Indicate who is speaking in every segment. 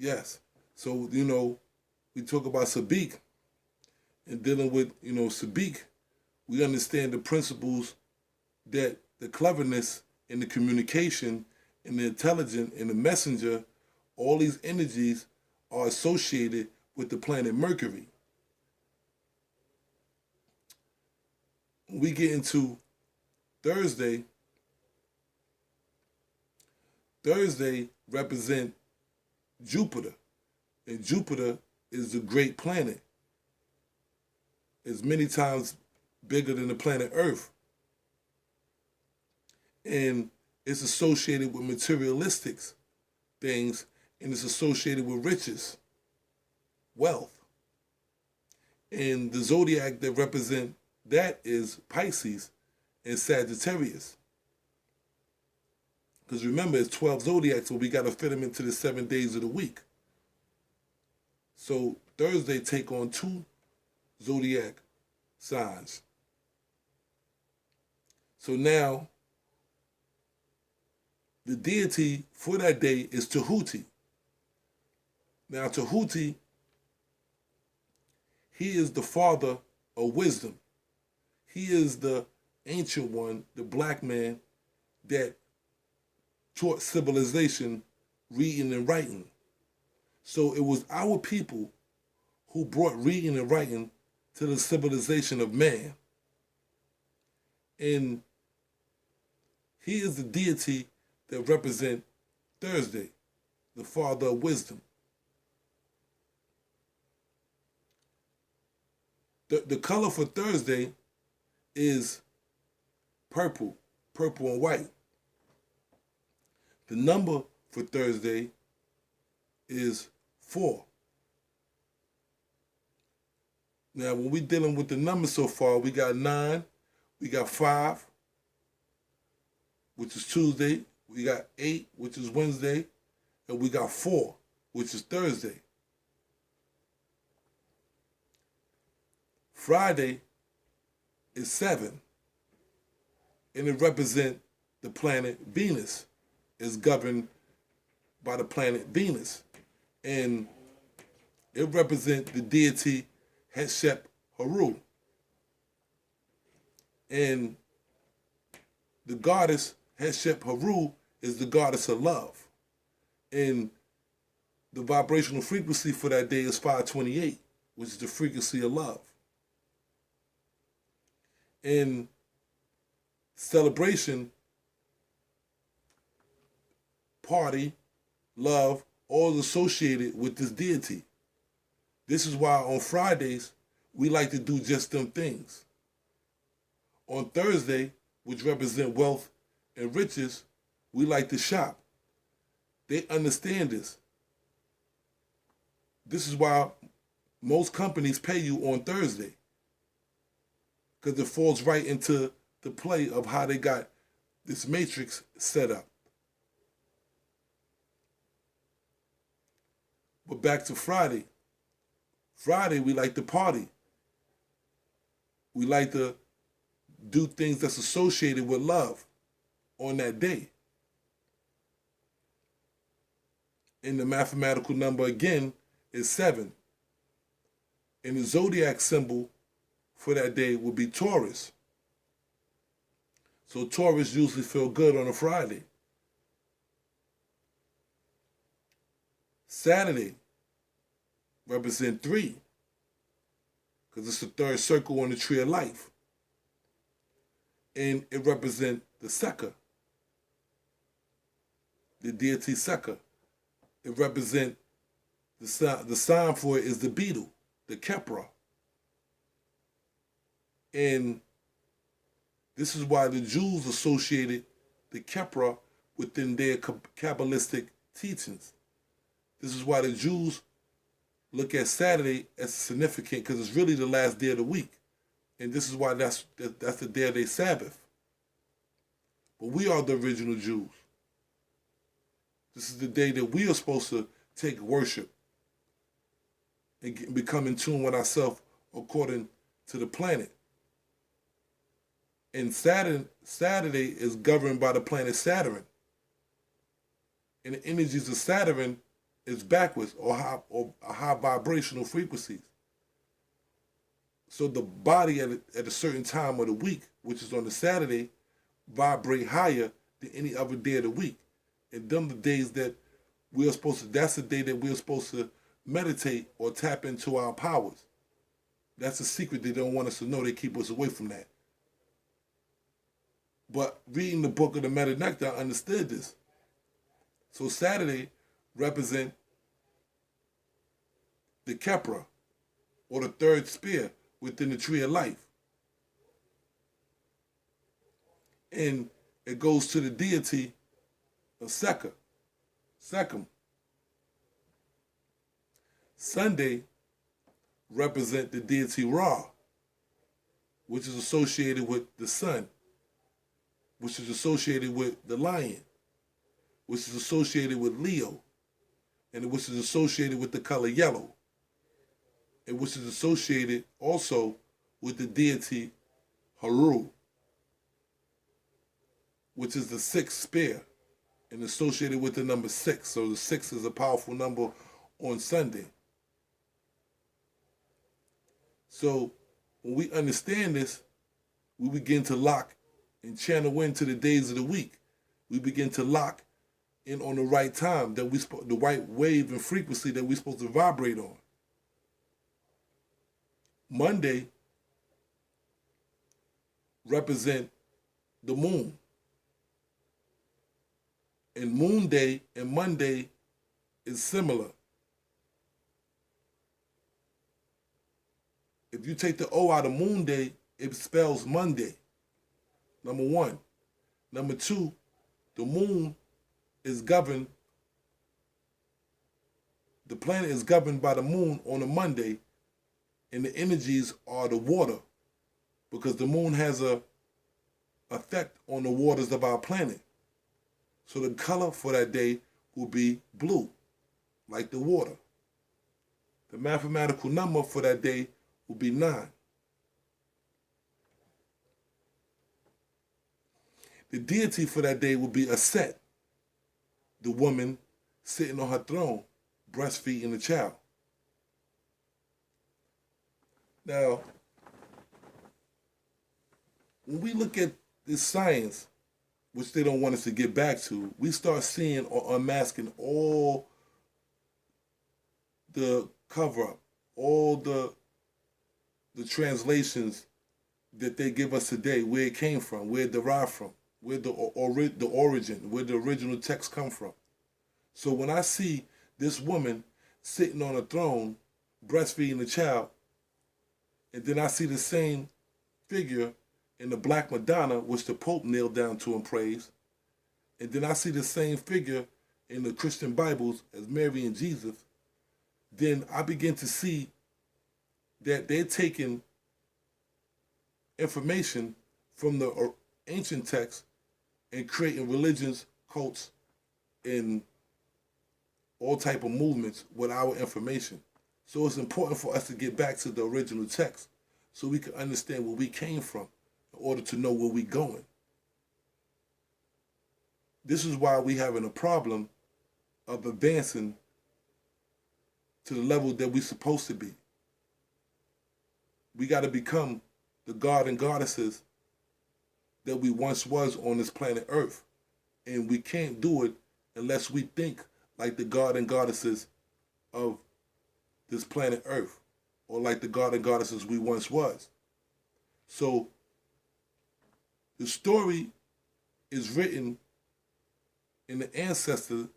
Speaker 1: Yes. So, we talk about Sabik and dealing with, Sabik, we understand the principles that the cleverness and the communication and the intelligence and the messenger, all these energies are associated with the planet Mercury. When we get into Thursday, Thursday represent Jupiter, and Jupiter is the great planet. It's many times bigger than the planet Earth, and it's associated with materialistic things, and it's associated with riches, wealth. And the zodiac that represent that is Pisces and Sagittarius. Because remember, it's 12 zodiacs, so we got to fit them into the 7 days of the week. So Thursday take on two zodiac signs. So now, the deity for that day is Tahuti. Now, Tahuti, he is the father of wisdom. He is the ancient one, the black man that taught civilization reading and writing. So it was our people who brought reading and writing to the civilization of man. And he is the deity that represent Thursday, the father of wisdom. The color for Thursday is purple and white. The number for Thursday is 4. Now, when we're dealing with the numbers so far, we got 9, we got 5, which is Tuesday, we got 8, which is Wednesday, and we got 4, which is Thursday. Friday is 7, and it represents the planet Venus. It's governed by the planet Venus, and it represents the deity Hetshep Haru. And the goddess Hetshep Haru is the goddess of love. And the vibrational frequency for that day is 528, which is the frequency of love. In celebration, party, love, all associated with this deity. This is why on Fridays, we like to do just them things. On Thursday, which represent wealth and riches, we like to shop. They understand this. This is why most companies pay you on Thursday, because it falls right into the play of how they got this matrix set up. But back to Friday. Friday, we like to party. We like to do things that's associated with love on that day. And the mathematical number again is 7. And the zodiac symbol for that day will be Taurus. So Taurus usually feel good on a Friday. Saturday represent 3, because it's the third circle on the tree of life. And it represents the Sekka, the deity Sekka. It represents the sign for it is the beetle, the Kepra. And this is why the Jews associated the Kepra within their Kabbalistic teachings. This is why the Jews look at Saturday as significant, because it's really the last day of the week. And this is why that's the day of their Sabbath. But we are the original Jews. This is the day that we are supposed to take worship and become in tune with ourselves according to the planet. And Saturday is governed by the planet Saturn. And the energies of Saturn is backwards or high vibrational frequencies. So the body at a certain time of the week, which is on the Saturday, vibrate higher than any other day of the week. And them the days that we're supposed to, that's the day that we're supposed to meditate or tap into our powers. That's a secret they don't want us to know. They keep us away from that. But reading the book of the Meta Nectar, I understood this. So Saturday represent the Kepra, or the third spear within the tree of life. And it goes to the deity of Sekhem. Sunday represent the deity Ra, which is associated with the sun, which is associated with the lion, which is associated with Leo, and which is associated with the color yellow, and which is associated also with the deity Haru, which is the sixth spear, and associated with the number 6. So the 6 is a powerful number on Sunday. So when we understand this, we begin to lock and channel into the days of the week. We begin to lock in on the right time, that the right wave and frequency that we're supposed to vibrate on. Monday represent the moon. And Moon Day and Monday is similar. If you take the O out of Moon Day, it spells Monday. Number one. Number two, the moon is governed, the planet is governed by the moon on a Monday, and the energies are the water, because the moon has a effect on the waters of our planet. So the color for that day will be blue, like the water. The mathematical number for that day will be 9. The deity for that day will be Aset, the woman sitting on her throne, breastfeeding the child. Now, when we look at this science, which they don't want us to get back to, we start seeing or unmasking all the cover-up, all the translations that they give us today, where it came from, where it derived from, where the origin, where the original text come from. So when I see this woman sitting on a throne, breastfeeding the child, and then I see the same figure in the Black Madonna, which the Pope kneeled down to and praised, and then I see the same figure in the Christian Bibles as Mary and Jesus, then I begin to see that they're taking information from the ancient texts and creating religions, cults, and all type of movements with our information. So it's important for us to get back to the original text so we can understand where we came from in order to know where we're going. This is why we're having a problem of advancing to the level that we're supposed to be. We got to become the god and goddesses that we once was on this planet Earth. And we can't do it unless we think like the god and goddesses of this planet Earth, or like the god and goddesses we once was. So the story is written in the ancestor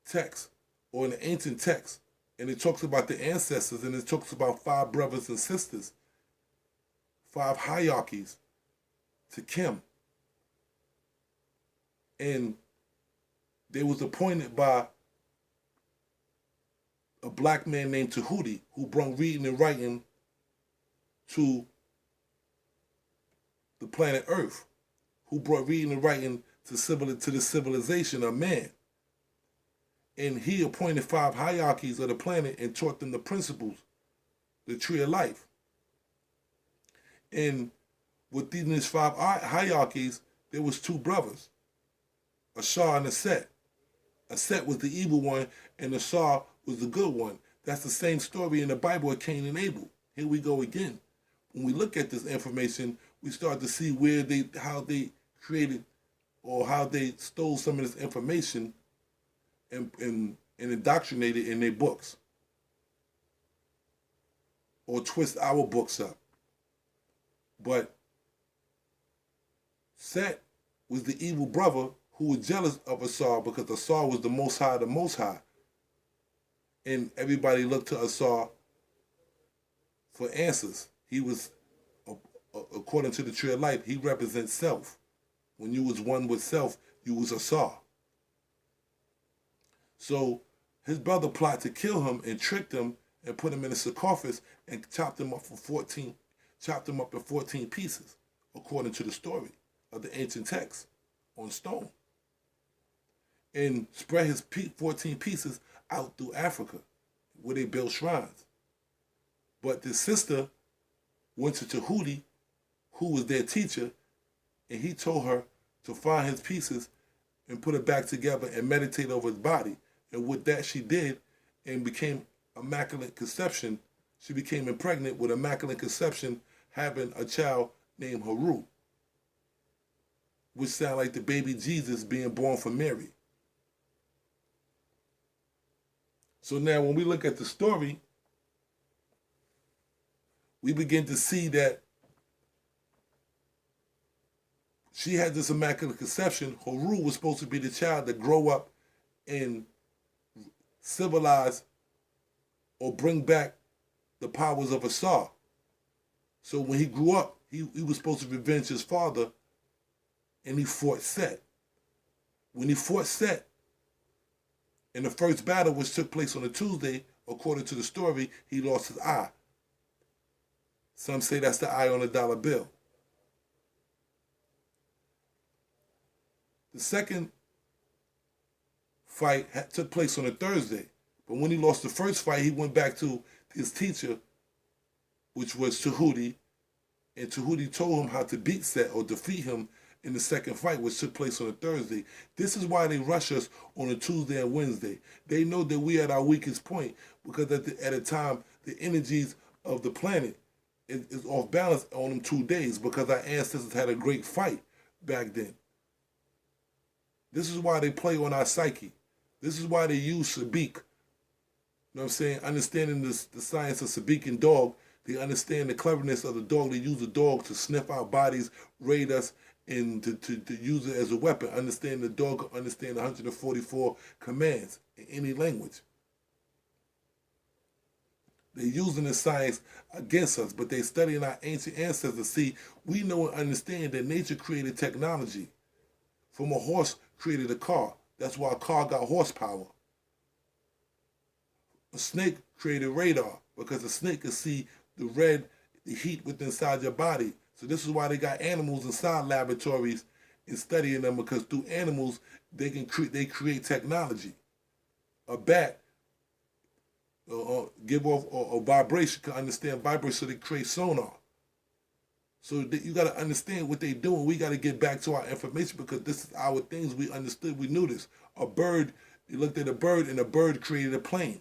Speaker 1: text, or in the ancient text, and it talks about the ancestors, and it talks about 5 brothers and sisters, 5 hierarchies to Kim. And they was appointed by a black man named Tahuti, who brought reading and writing to the planet Earth, who brought reading and writing to the civilization of man. And he appointed 5 hierarchies of the planet and taught them the principles, the tree of life. And within these 5 hierarchies, there was 2 brothers, Ashar and Aset. Set was the evil one, and Asar was the good one. That's the same story in the Bible of Cain and Abel. Here we go again. When we look at this information, we start to see how they created, or how they stole some of this information and indoctrinated in their books, or twist our books up. But Set was the evil brother who was jealous of Asar because Asar was the Most High, the Most High. And everybody looked to Asar for answers. He was, according to the tree of life, he represents self. When you was one with self, you was Asar. So his brother plotted to kill him and tricked him and put him in a sarcophagus and chopped him up in 14 pieces, according to the story of the ancient text on stone. And spread his 14 pieces out through Africa, where they built shrines. But the sister went to Tahuti, who was their teacher, and he told her to find his pieces and put it back together and meditate over his body. And with that she did, and became Immaculate Conception. She became impregnant with Immaculate Conception, having a child named Haru, which sounds like the baby Jesus being born from Mary. So now when we look at the story, we begin to see that she had this Immaculate Conception. Haru was supposed to be the child that grow up and civilize or bring back the powers of Asar. So when he grew up, he was supposed to revenge his father, and he fought Set. When he fought Set, in the first battle, which took place on a Tuesday, according to the story, he lost his eye. Some say that's the eye on a dollar bill. The second fight took place on a Thursday. But when he lost the first fight, he went back to his teacher, which was Tahuti, and Tahuti told him how to beat Set or defeat him in the second fight, which took place on a Thursday. This is why they rush us on a Tuesday and Wednesday. They know that we at our weakest point, because at a time, the energies of the planet is off balance on them 2 days, because our ancestors had a great fight back then. This is why they play on our psyche. This is why they use Sabik. You know what I'm saying? Understanding the science of Sabik and dog, they understand the cleverness of the dog. They use the dog to sniff our bodies, raid us, and to use it as a weapon. Understand the dog, understand 144 commands in any language. They're using the science against us, but they're studying our ancient ancestors. See, we know and understand that nature created technology. From a horse created a car. That's why a car got horsepower. A snake created radar, because a snake can see the heat within inside your body. So this is why they got animals inside laboratories and studying them, because through animals they create technology. A bat give off a vibration, can understand vibration, so they create sonar. So you got to understand what they're doing. We got to get back to our information, because this is our things. We understood, we knew this. A bird, you looked at a bird, and a bird created a plane.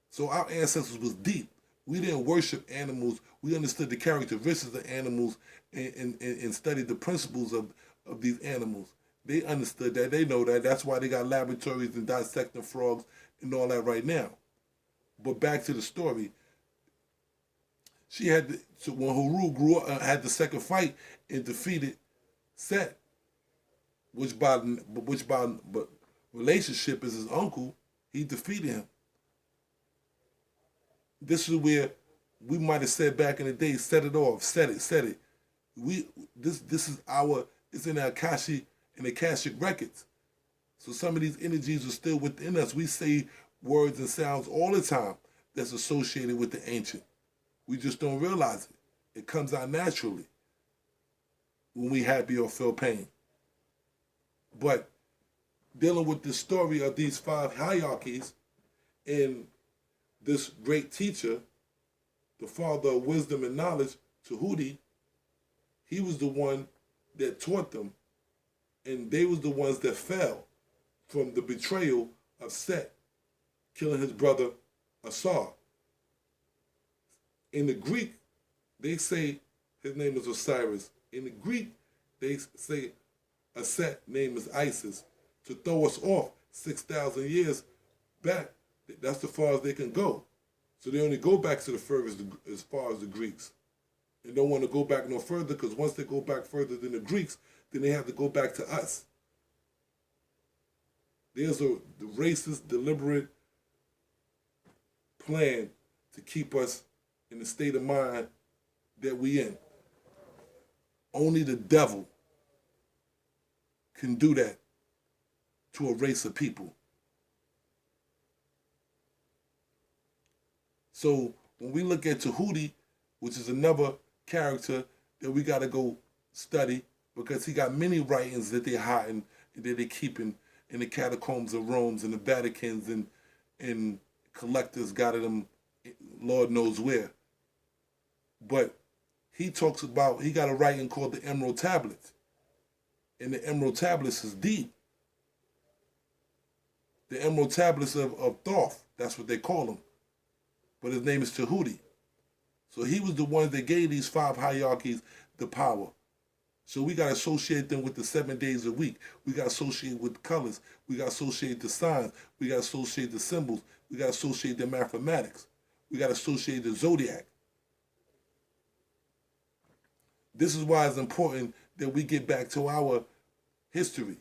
Speaker 1: So our ancestors was deep. We didn't worship animals. We understood the characteristics of animals and studied the principles of these animals. They understood that. They know that. That's why they got laboratories and dissecting frogs and all that right now. But back to the story. So when Haru grew up, had the second fight and defeated Set, which by relationship is his uncle, he defeated him. This is where we might have said back in the day, set it off, set it. This is it's in the Akashic records. So some of these energies are still within us. We say words and sounds all the time that's associated with the ancient. We just don't realize it. It comes out naturally when we happy or feel pain. But dealing with the story of these 5 hierarchies and this great teacher, the father of wisdom and knowledge, Tahuti, he was the one that taught them, and they was the ones that fell. from the betrayal of Set killing his brother Asar. In the Greek, they say his name is Osiris. In the Greek, they say a Set name is Isis. To throw us off 6,000 years back, that's as far as they can go. So they only go back to the furthest as far as the Greeks. And don't want to go back no further, because once they go back further than the Greeks, then they have to go back to us. There's the racist, deliberate plan to keep us in the state of mind that we in. Only the devil can do that to a race of people. So when we look at Tahuti, which is another character that we got to go study, because he got many writings that they're hiding and that they're keeping in the catacombs of Rome and the Vaticans, and collectors got them Lord knows where. But he talks about, he got a writing called the Emerald Tablets. And the Emerald Tablets is deep. The Emerald Tablets of Thoth, that's what they call them. But his name is Tahuti. So he was the one that gave these 5 hierarchies the power. So we got to associate them with the 7 days a week. We got to associate with colors. We got to associate the signs. We got to associate the symbols. We got to associate the mathematics. We got to associate the zodiac. This is why it's important that we get back to our history.